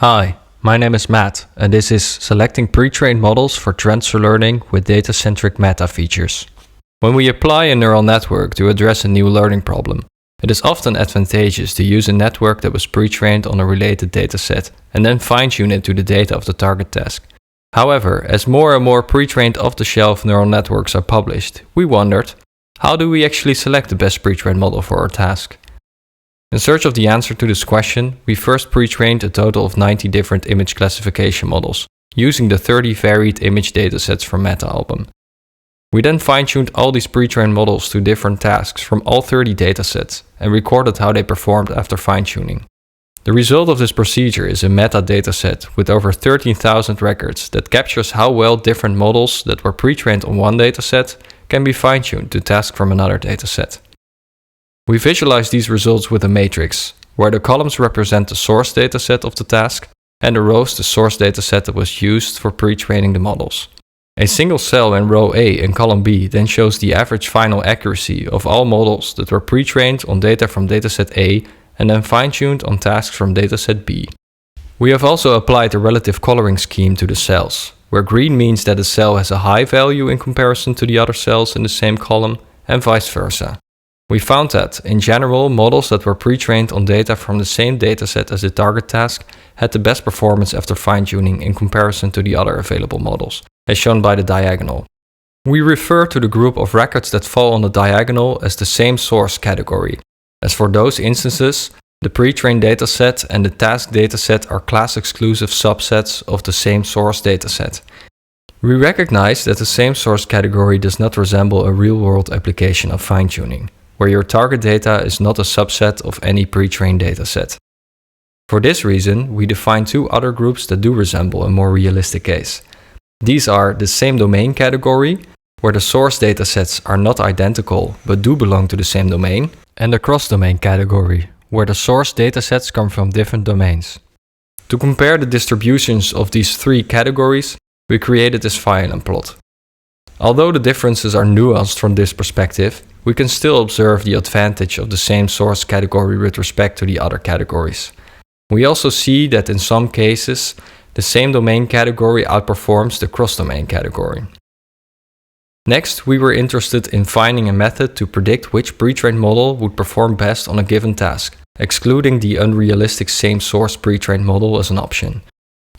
Hi, my name is Matt, and this is Selecting Pre-trained Models for Transfer Learning with Data-centric Meta Features. When we apply a neural network to address a new learning problem, it is often advantageous to use a network that was pre-trained on a related dataset and then fine-tune it to the data of the target task. However, as more and more pre-trained off-the-shelf neural networks are published, we wondered, how do we actually select the best pre-trained model for our task? In search of the answer to this question, we first pre-trained a total of 90 different image classification models, using the 30 varied image datasets from MetaAlbum. We then fine-tuned all these pre-trained models to different tasks from all 30 datasets and recorded how they performed after fine-tuning. The result of this procedure is a meta dataset with over 13,000 records that captures how well different models that were pre-trained on one dataset can be fine-tuned to tasks from another dataset. We visualize these results with a matrix, where the columns represent the source dataset of the task and the rows the source dataset that was used for pre-training the models. A single cell in row A and column B then shows the average final accuracy of all models that were pre-trained on data from dataset A and then fine-tuned on tasks from dataset B. We have also applied a relative coloring scheme to the cells, where green means that a cell has a high value in comparison to the other cells in the same column, and vice versa. We found that, in general, models that were pre-trained on data from the same dataset as the target task had the best performance after fine-tuning in comparison to the other available models, as shown by the diagonal. We refer to the group of records that fall on the diagonal as the same source category, as for those instances, the pre-trained dataset and the task dataset are class-exclusive subsets of the same source dataset. We recognize that the same source category does not resemble a real-world application of fine-tuning, where your target data is not a subset of any pre-trained dataset. For this reason, we define two other groups that do resemble a more realistic case. These are the same domain category, where the source datasets are not identical but do belong to the same domain, and the cross-domain category, where the source datasets come from different domains. To compare the distributions of these three categories, we created this Phylum plot. Although the differences are nuanced from this perspective, we can still observe the advantage of the same source category with respect to the other categories. We also see that in some cases, the same domain category outperforms the cross-domain category. Next, we were interested in finding a method to predict which pre-trained model would perform best on a given task, excluding the unrealistic same source pre-trained model as an option.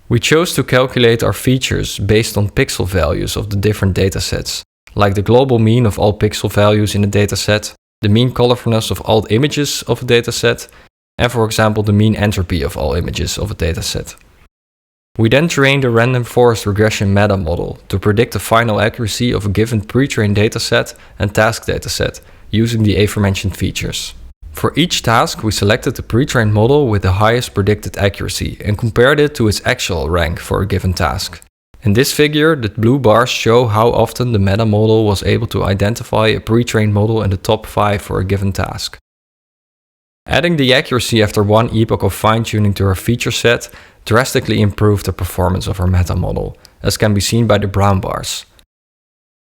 We chose to calculate our features based on pixel values of the different datasets, like the global mean of all pixel values in a dataset, the mean colorfulness of all images of a dataset, and for example the mean entropy of all images of a dataset. We then trained a random forest regression meta model to predict the final accuracy of a given pre-trained dataset and task dataset using the aforementioned features. For each task, we selected the pre-trained model with the highest predicted accuracy and compared it to its actual rank for a given task. In this figure, the blue bars show how often the meta model was able to identify a pre-trained model in the top 5 for a given task. Adding the accuracy after one epoch of fine-tuning to our feature set drastically improved the performance of our meta model, as can be seen by the brown bars.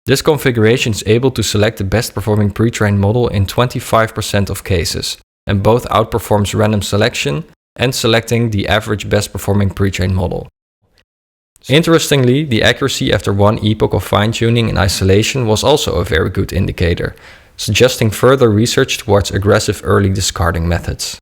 This configuration is able to select the best performing pre-trained model in 25% of cases, and both outperforms random selection and selecting the average best performing pre-trained model. Interestingly, the accuracy after one epoch of fine-tuning in isolation was also a very good indicator, suggesting further research towards aggressive early discarding methods.